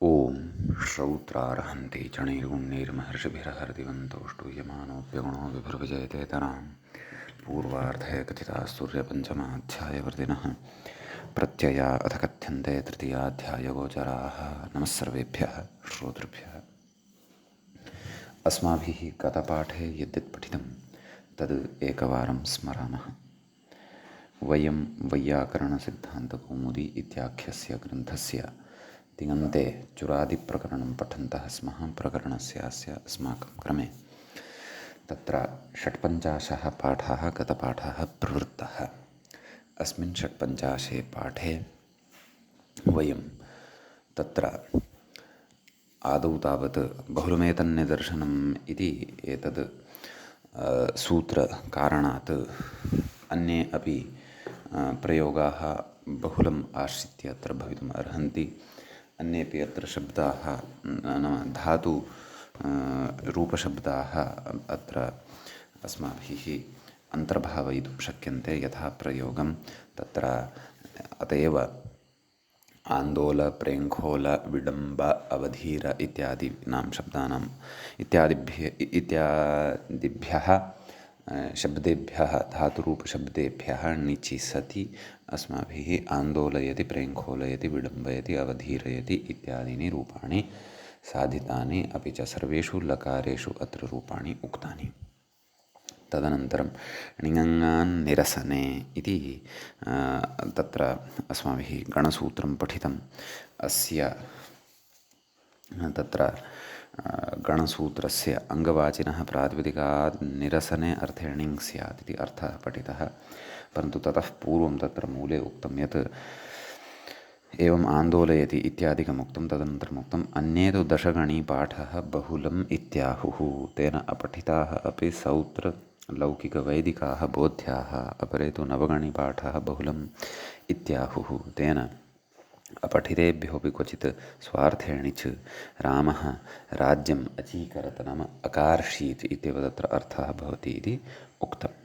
ॐ श्रौत्रार्हन्ति चणैर्गुण्यैर्महर्षिभिरहरदिवन्तोष्टूयमानोऽप्यगुणो विभुर्विजयतेतरां पूर्वार्धे कथिताः सूर्यपञ्चमाध्यायवर्तिनः प्रत्यया अथ कथ्यन्ते तृतीयाध्यायगोचराः। नमः सर्वेभ्यः श्रोतृभ्यः। अस्माभिः गतपाठे यद्यत् पठितं तद् एकवारं स्मरामः। वयं वैयाकरणसिद्धान्तकौमुदी इत्याख्यस्य ग्रन्थस्य तिङन्ते चुरादिप्रकरणं पठन्तः स्मः। प्रकरणस्यास्य अस्माकं क्रमे तत्र षट्पञ्चाशः पाठाः गतपाठः प्रवृत्तः। अस्मिन् षट्पञ्चाशे पाठे वयं तत्र आदौ तावत् बहुलमेतन्निदर्शनम् इति एतद् सूत्रकारणात् अन्ये अपि प्रयोगाः बहुलम् आश्रित्य अत्र भवितुम् अर्हन्ति। अन्येपि अत्र शब्दाः नाम धातु रूपशब्दाः अत्र अस्माभिः अन्तर्भावयितुं शक्यन्ते यथा प्रयोगं तत्र अत एव आन्दोल प्रेङ्खोल विडम्ब अवधीर इत्यादीनां शब्दानाम् इत्यादिभ्यः शब्देभ्यः धातुरूपशब्देभ्यः णिचि सति अस्माभिः आन्दोलयति प्रेङ्खोलयति विडम्बयति अवधीरयति इत्यादीनि रूपाणि साधितानि, अपि च सर्वेषु लकारेषु अत्र रूपाणि उक्तानि। तदनन्तरं णिङङान्निरसने इति तत्र अस्माभिः गणसूत्रं पठितम्। अस्य तत्र गणसूत्रस्य अङ्गवाचिनः प्रातिपदिकात् निरसने अर्थे णिङ् स्यात् इति अर्थः पठितः। परन्तु ततः पूर्वं तत्र मूले उक्तं यत् एवम् आन्दोलयति इत्यादिकमुक्तं। तदनन्तरमुक्तम् अन्ये तु दशगणीपाठः बहुलम् इत्याहुः। तेन अपठिताः अपि सौत्रलौकिकवैदिकाः बोध्याः, अपरे तु नवगणीपाठः बहुलम् इत्याहुः। तेन अपठितेभ्योऽपि क्वचित् स्वार्थेणिच् रामः राज्यम् अचीकरत नाम अकार्षीत् इत्येव तत्र अर्थः भवति इति उक्तम्।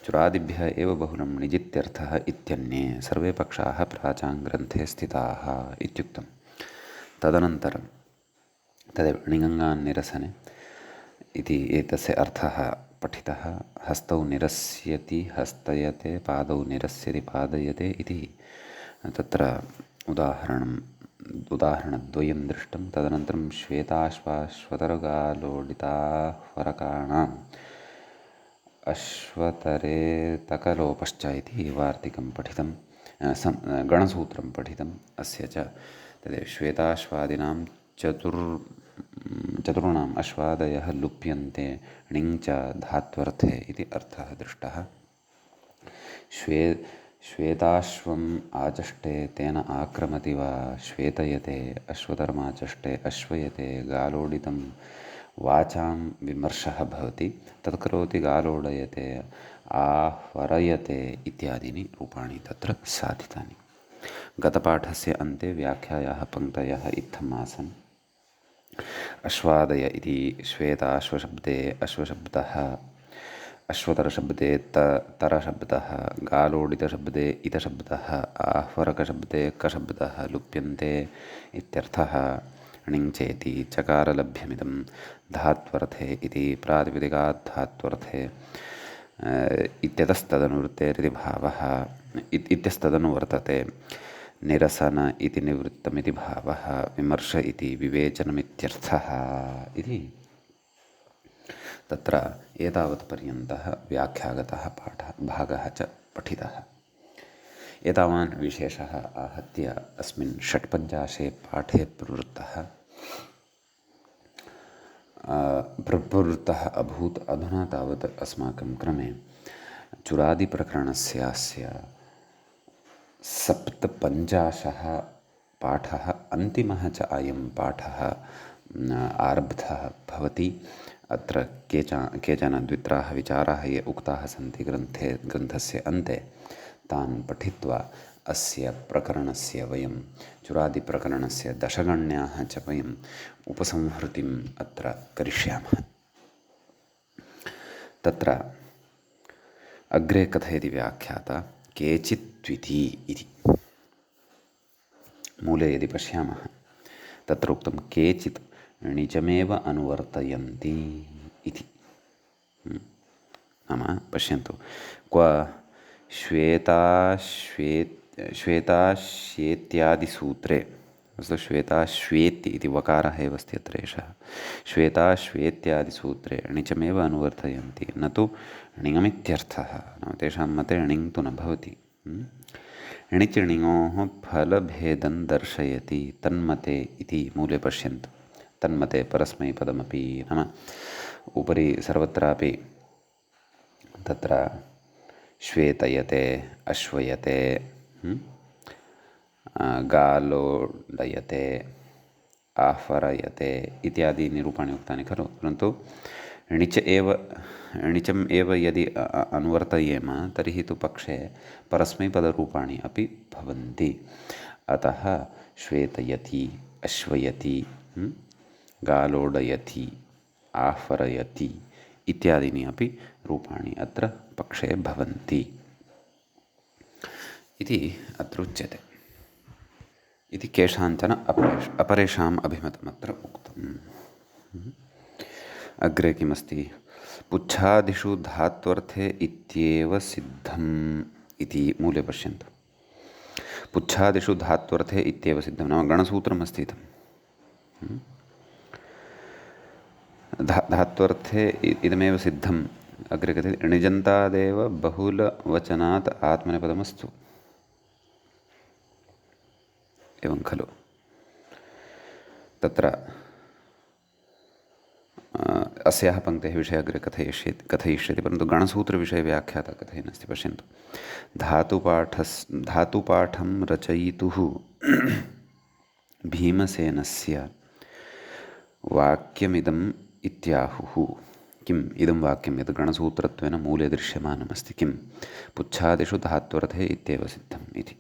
चुरादिभ्यः एव बहुलं णिजित्यर्थः इत्यन्ये सर्वे पक्षाः प्राचाङ्ग्रन्थे स्थिताः इत्युक्तम्। तदनन्तरं तदेव णिङङान्निरसने इति एतस्य अर्थः पठितः। हस्तौ निरस्यति हस्तयते, पादौ निरस्यति पादयते इति तत्र उदाहरणद्वयं दृष्टं। तदनन्तरं श्वेताश्वाश्वतरगालोडिताह्वरकाणाम् अश्वतरेतकलोपश्च इति वार्तिकं पठितं, गणसूत्रं पठितम्। अस्य च तदेव श्वेताश्वादीनां चतुर्णाम् अश्वादयः लुप्यन्ते णिङ् च धात्वर्थे इति अर्थः दृष्टः। श्वेताश्वम् आचष्टे तेन आक्रमति वा श्वेतयते, अश्वतरमाचष्टे अश्वयते, गालोडितं वाचां विमर्शः भवति, तत्करोति गालोडयते, आह्वरयते इत्यादीनि रूपाणि तत्र साधितानि। गतपाठस्य अन्ते व्याख्यायाः पङ्क्तयः इत्थम् आसन्। अश्वादय इति श्वेताश्वशब्दे अश्वशब्दः, अश्वतरशब्दे तरशब्दः, गालोडितशब्दे इतशब्दः, आह्वरकशब्दे कशब्दः लुप्यन्ते इत्यर्थः। णिङ् चेति चकारलभ्यमिदं धात्वर्थे इति प्रातिपदिकात् धात्वर्थे इत्यतस्तदनुवृत्तेरिति भावः इत्यस्तदनुवर्तते। निरसन इति निवृत्तमिति भावः, विमर्श इति विवेचनमित्यर्थः इति तत्र एतावत्पर्यन्तः व्याख्यागतः भागः च पठितः। एतावान् विशेषः आहत्य अस्मिन् षट्पञ्चाशे पाठे प्रवृत्तः अभूत्। अधुना तावत् अस्माकं क्रमे चुरादिप्रकरणस्यास्य सप्तपञ्चाशः पाठः अन्तिमः च अयं पाठः आरब्धः भवति। अत्र केचन द्वित्राः विचाराः ये उक्ताः सन्ति ग्रन्थस्य अन्ते, तान् पठित्वा अस्य प्रकरणस्य वयं चुरादिप्रकरणस्य दशगण्याः च वयम् उपसंहृतिम् अत्र करिष्यामः। तत्र अग्रे कथयति व्याख्याता केचित् द्विती इति। मूले यदि पश्यामः तत्र उक्तं केचित् णिचमेव अनुवर्तयन्ति इति। नाम पश्यन्तु, क्व श्वेताश्वेत्यादिसूत्रे, वस्तु श्वेताश्वेति इति वकारः एव अस्ति अत्र एषः, श्वेताश्वेत्यादिसूत्रे णिचमेव अनुवर्तयन्ति, न तु णिङमित्यर्थः। नाम तेषां मते णिङ् तु न भवति। णिच् णिङोः फलभेदं दर्शयति तन्मते इति मूले पश्यन्तु। तन्मते परस्मैपदमपि, नाम उपरि सर्वत्रापि तत्र श्वेतयते, अश्वयते, गालोडयते, आह्वरयते इत्यादि निरूपाणि उक्तानि खलु। परन्तु णिचम् एव यदि अनुवर्तयेम तर्हि तु पक्षे परस्मैपदरूपाणि अपि भवन्ति। अतः श्वेतयति, अश्वयति, गालोडयति, आह्वरयति इत्यादीनि अपि रूपाणि अत्र पक्षे भवन्ति इति अत्र उच्यते। इति केषाञ्चन अपरेषाम् अभिमतमत्र उक्तम्। अग्रे किमस्ति? पुच्छादिषु धात्वर्थे इत्येव सिद्धम् इति मूले पश्यन्तु। पुच्छादिषु धात्वर्थे इत्येव सिद्धं नाम गणसूत्रमस्ति इदं। धात्वर्थे इदमेव सिद्धम्। अग्रे कथयति णिजन्तादेव बहुलवचनात् आत्मनेपदमस्तु। एवं खलु। तत्र अस्याः पङ्क्तेः विषये अग्रे कथयिष्यति, परन्तु गणसूत्रविषये व्याख्याता कथयन्नस्ति। पश्यन्तु, धातुपाठं रचयितुः भीमसेनस्य वाक्यमिदम् इत्याहुः। किम् इदं वाक्यं यत् गणसूत्रत्वेन मूले दृश्यमानमस्ति? किं? पुच्छादिषु धात्वर्थे इत्येव सिद्धम् इति।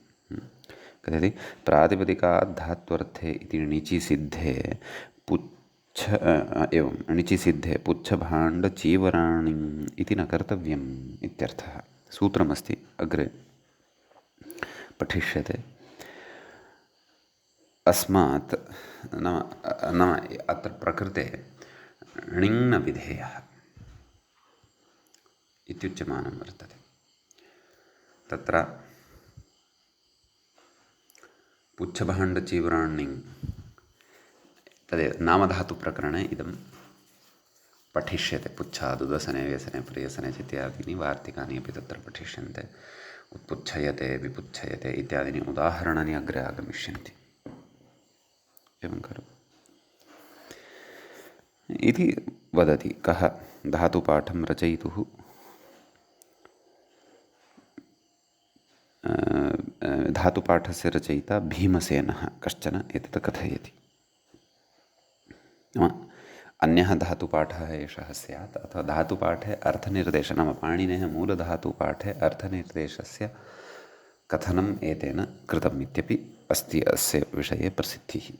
कथयति प्रातिपदिकात् धात्वर्थे इति णिचि सिद्धे एवं णिचि सिद्धे पुच्छभाण्डचीवराणि इति न कर्तव्यम् इत्यर्थः। सूत्रमस्ति, अग्रे पठिष्यते। अस्मात् नाम अत्र प्रकृते णिङ् न विधेयः इत्युच्यमानं वर्तते। तत्र पुच्छभाण्डचीवराण्णिङ् तदेव नामधातुप्रकरणे इदं पठिष्यते। पुच्छादुदसने व्यसने प्रियसने इत्यादीनि वार्तिकानि अपि तत्र पठिष्यन्ते। उत्पुच्छयते, विपुच्छयते इत्यादीनि उदाहरणानि अग्रे आगमिष्यन्ति। एवं खलु इति वदति। कः? धातुपाठं रचयितुः धातुपाठस्य रचयिता भीमसेनः कश्चन एतत् कथयति। नाम अन्यः धातुपाठः एषः स्यात्, अथवा धातुपाठे अर्थनिर्देशः, नाम पाणिनेः मूलधातुपाठे अर्थनिर्देशस्य कथनम् एतेन कृतम् इत्यपि अस्ति अस्य विषये प्रसिद्धिः।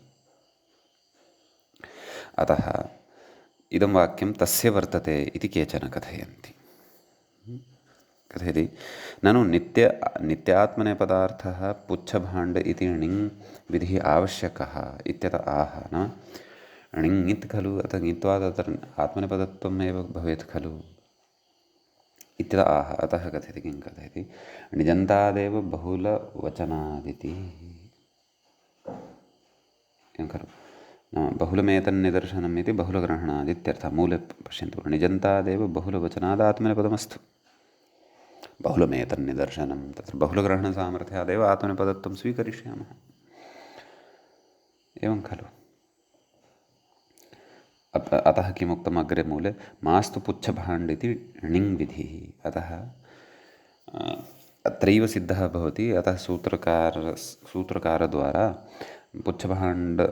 अतः इदं वाक्यं तस्य वर्तते इति केचन कथयन्ति। कथयति ननु नित्यात्मनेपदार्थः पुच्छभाण्ड इति णिङ् विधिः आवश्यकः इत्यतः आह। न णिङ् इत् खलु, अतः ङित्वा तत्र आत्मनेपदत्वम् एव भवेत् खलु इत्यतः आह। अतः कथयति, किं कथयति? णिजन्तादेव बहुलवचनादिति। एवं खलु, बहुलमेतन्निदर्शनम् इति बहुलग्रहणादित्यर्थः। मूले पश्यन्तु, णिजन्तादेव बहुलवचनादात्मनेपदमस्तु। बहुलमेतन्निदर्शनं, तत्र बहुलग्रहणसामर्थ्यादेव आत्मनेपदत्वं स्वीकरिष्यामः। एवं खलु। अतः किमुक्तम् अग्रे मूले? मास्तु पुच्छभाण्ड इति णिङ् विधिः। अतः अत्रैव सिद्धः भवति। अतः सूत्रकारद्वारा पुच्छभाण्ड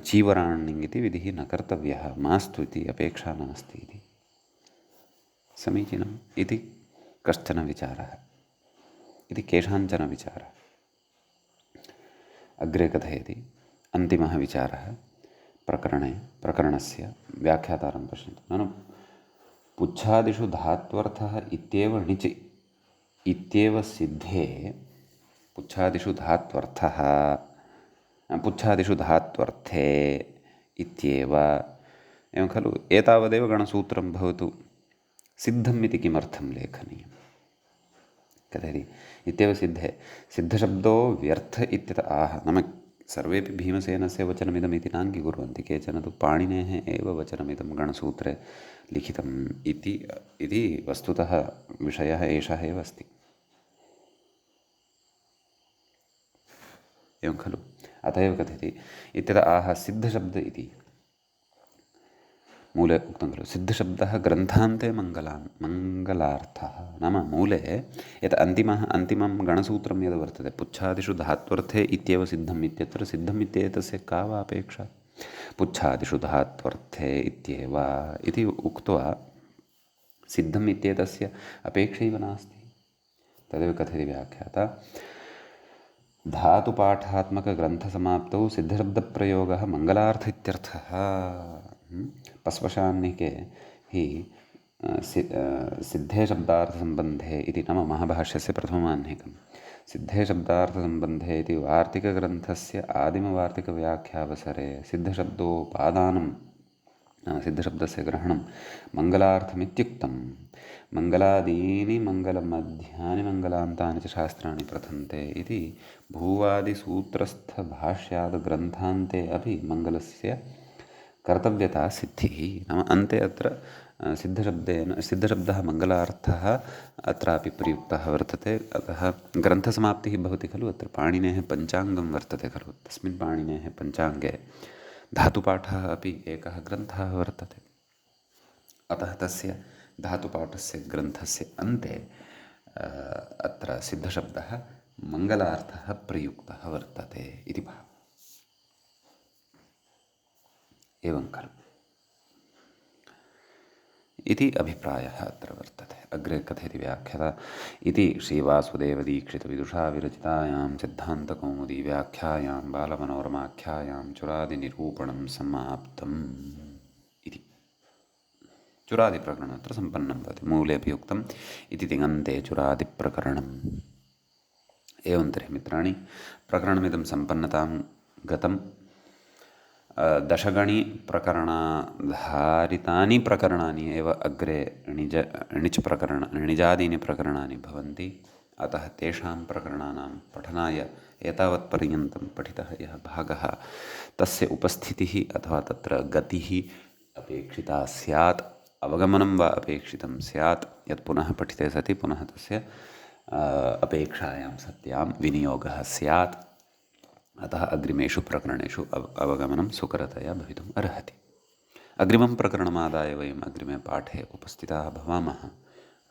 चीवराण्णिङ् इति विधिः न कर्तव्यः, मास्तु इति अपेक्षा नास्ति इति। समीचीनम् इति कश्चन विचारः, इति केषाञ्चन विचारः। अग्रे कथयति अन्तिमः विचारः प्रकरणस्य व्याख्यातारं पश्यन्तु। ननु पुच्छादिषु धात्वर्थः इत्येव णिचि इत्येव सिद्धे पुच्छादिषु धात्वर्थः पुच्छादिषु धात्वर्थे इत्येव एवं खलु एतावदेव गणसूत्रं भवतु सिद्धम् इति किमर्थं लेखनीयं कथयति इत्येव सिद्धे सिद्धशब्दो व्यर्थ इत्यत आह नाम सर्वेपि भीमसेनस्य वचनमिदमिति नाङ्गीकुर्वन्ति केचन तु पाणिनेः एव वचनमिदं गणसूत्रे लिखितम् इति वस्तुतः विषयः एषः एव अस्ति एवं खलु अत एव कथयति इत्यत आह सिद्धशब्द इति मूले उक्तं खलु सिद्धशब्दः ग्रन्थान्ते मङ्गलार्थः नाम मूले यत् अन्तिमं गणसूत्रं यद् वर्तते पुच्छादिषु धात्वर्थे इत्येव सिद्धम् इत्यत्र सिद्धम् इत्येतस्य का वा अपेक्षा पुच्छादिषु धात्वर्थे इत्येव इति उक्त्वा सिद्धम् इत्येतस्य अपेक्षैव नास्ति तदेव कथयति व्याख्याता धातुपाठात्मकग्रन्थसमाप्तौ सिद्धशब्दप्रयोगः मङ्गलार्थ इत्यर्थः पस्वशान्निके हि सिद्धे शब्दार्थसम्बन्धे इति नाम महाभाष्यस्य प्रथममाह्निकं सिद्धे शब्दार्थसम्बन्धे इति वार्तिकग्रन्थस्य आदिमवार्तिकव्याख्यावसरे सिद्धशब्दोपादानं सिद्धशब्दस्य ग्रहणं मङ्गलार्थमित्युक्तं मङ्गलादीनि मङ्गलमध्यानि मङ्गलान्तानि च शास्त्राणि प्रथन्ते इति भूवादिसूत्रस्थभाष्याद्ग्रन्थान्ते अपि मङ्गलस्य कर्तव्यता सिद्धिः नाम अन्ते अत्र सिद्धशब्दः मङ्गलार्थः अत्रापि प्रयुक्तः वर्तते अतः ग्रन्थसमाप्तिः भवति खलु अत्र पाणिनेः पञ्चाङ्गं वर्तते खलु तस्मिन् पाणिनेः पञ्चाङ्गे धातुपाठः अपि एकः ग्रन्थः वर्तते अतः तस्य धातुपाठस्य ग्रन्थस्य अन्ते अत्र सिद्धशब्दः मङ्गलार्थः प्रयुक्तः वर्तते इति भावः एवं खलु इति अभिप्रायः अत्र वर्तते अग्रे कथयति व्याख्याता इति श्रीवासुदेवदीक्षितविदुषा विरचितायां सिद्धान्तकौमुदी व्याख्यायां बालमनोरमाख्यायां चुरादिनिरूपणं समाप्तम् इति चुरादिप्रकरणम् अत्र सम्पन्नं भवति मूले अपि उक्तम् इति तिङन्ते चुरादिप्रकरणम् एवं तर्हि मित्राणि प्रकरणमिदं सम्पन्नतां गतं दशगणी प्रकरणाधारितानि प्रकरणानि एव अग्रे णिजादीनि प्रकरणानि भवन्ति अतः तेषां प्रकरणानां पठनाय एतावत्पर्यन्तं पठितः यः भागः तस्य उपस्थितिः अथवा तत्र गतिः अपेक्षिता स्यात् अवगमनं वा अपेक्षितं स्यात् यत् पुनः पठिते सति पुनः तस्य अपेक्षायां सत्यां विनियोगः स्यात् अतः अग्रिमेषु प्रकरणेषु अवगमनं सुकरतया भवितुम् अर्हति अग्रिमं प्रकरणमादाय वयम् अग्रिमे पाठे उपस्थिताः भवामः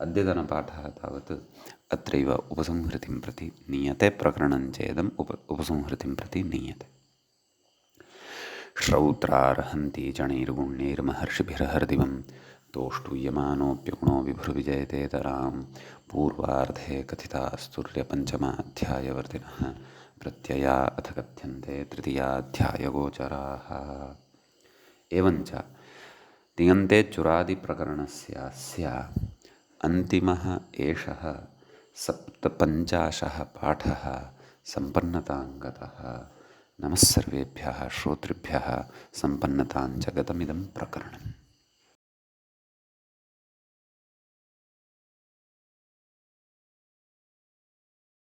अद्यतनपाठः तावत् अत्रैव उपसंहृतिं प्रति नीयते प्रकरणं चेदम् उपसंहृतिं प्रति नीयते श्रौत्रार्हन्ति चणैर्गुण्यैर्महर्षिभिरहर्दिवं तोष्टूयमानोऽप्यगुणो विभुर्विजयतेतरां पूर्वार्धे कथितास्तुर्यपञ्चमाध्यायवर्तिनः प्रत्यया अथ कथ्यन्ते तृतीयाध्यायगोचराः एवञ्च तिङन्ते चुरादिप्रकरणस्य अन्तिमः एषः 57 पाठः सम्पन्नतां गतः नमः सर्वेभ्यः श्रोतृभ्यः सम्पन्नतां च गतमिदं प्रकरणम्